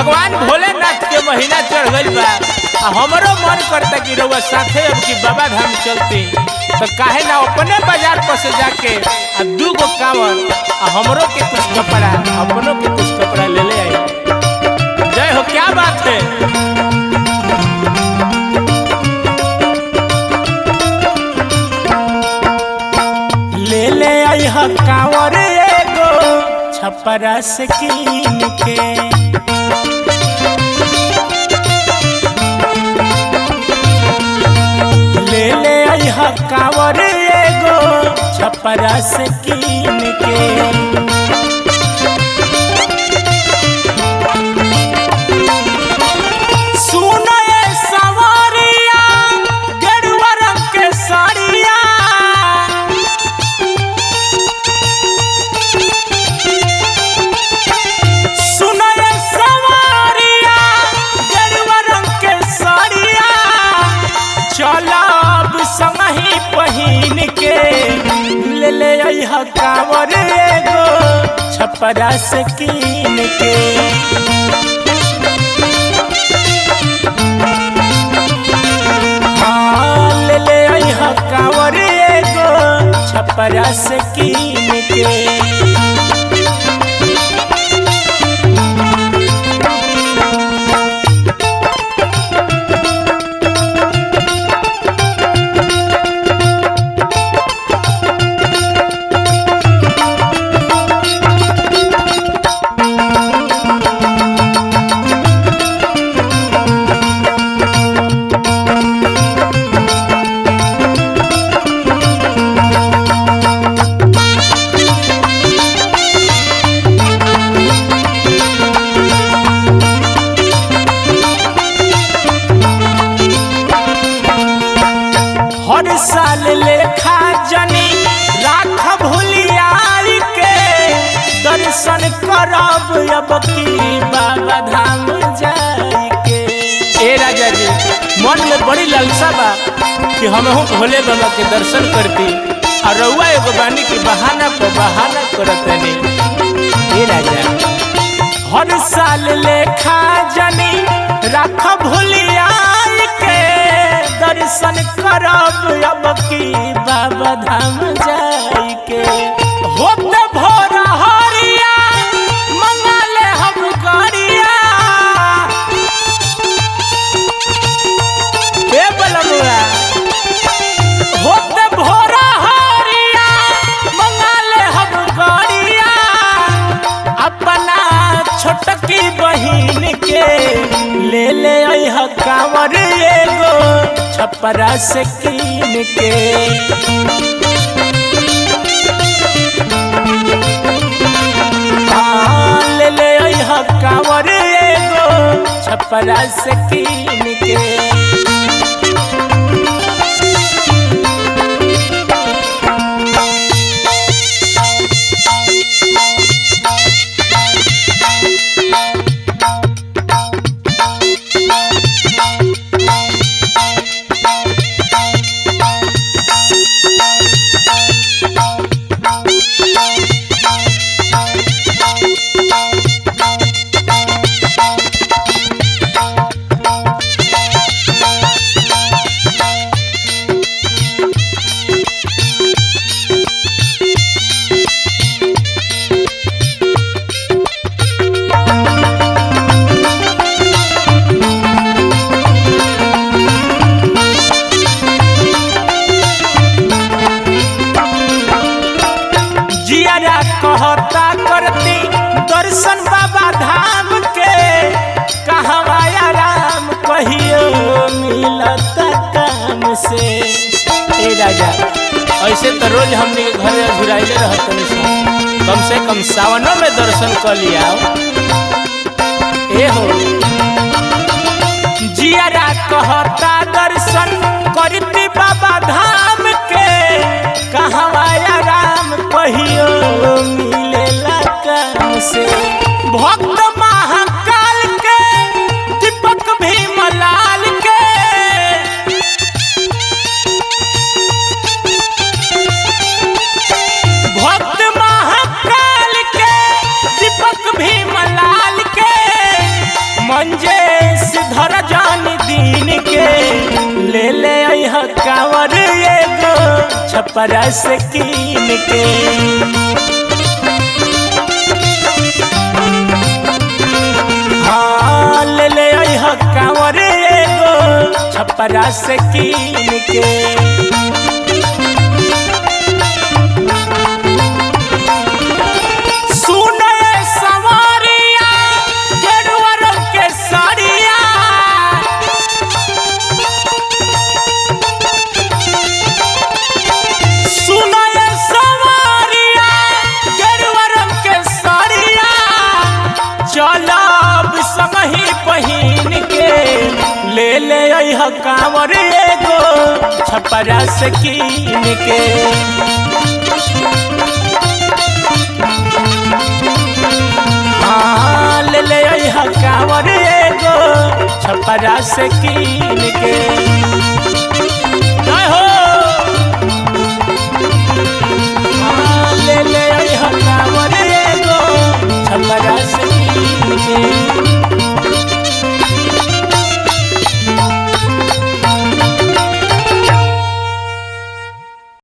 भगवान भोलेनाथ के महीना चढ़ गई बा, हमरो मन करता कि रउआ साथे अब की बाबा धाम चलती, तो काहे ना अपने बाजार पर से जाके आ 2 गो कांवर हमरो के कुछ कपड़ा अपनों के कुछ कपड़ा ले ले आई। जय हो, क्या बात है। ले ले आई ह कांवर एगो छपरा से कीन के, ले ले आई ह कांवर एगो छपरा से कीन के। सुनो ये सवारिया गेरुआ रंग के साड़िया, सुनो ये सवारिया गेरुआ रंग के साड़िया, चलब संगही पहिन के। ले ले आई ह कांवर एगो छपरा से कीन के। हाँ, ले ले आई ह कांवर एगो छपरा से कीन के। हर साल लेखा जनी राख भूलियाई के, दर्शन करब अब की बाबा धाम जाई के। ए राजा जी, मन में बड़ी लालसा बा कि हमहू भोले बाबा के दर्शन करती, और रउआ एगो बानी की बहाना को बहाना करतनी। ए राजा, हर साल लेखा जनी राख भूलियाई के, दर्शन करब अब की बाबा धाम जाई के। होते भोर हरिया मंगा ले हम गरिया, ए बलमुआ, होते भोर हरिया मंगा ले हम गरिया, अपना छोटकी बहिन के। ले ले आई ह कांवर एगो छपरा से कीन के। हाँ, ले ले आई ह कांवर एगो छपरा से कीन के। कहता करती दर्शन बाबा धाम के, कहवा आराम कहियो मिलता काम से। ए राजा, ऐसे तो रोज हमने घर घुराइले रहते, कम से कम सावनों में दर्शन कर लिया। ए हो, जियारा कहता दर्शन करती बाबा धाम के, कहवा आराम कहियो मिलेला काम से। भक्त महाकाल के दीपक भीमलाल के, भक्त महाकाल के दीपक भीमलाल के, छपरा से कीन के। हाँ ले ले अइह कांवर एगो छपरा से कीन के। ले ले अइह कांवर एगो छपरा से कीन के। हाँ ले ले अइह कांवर एगो छपरा से कीन के।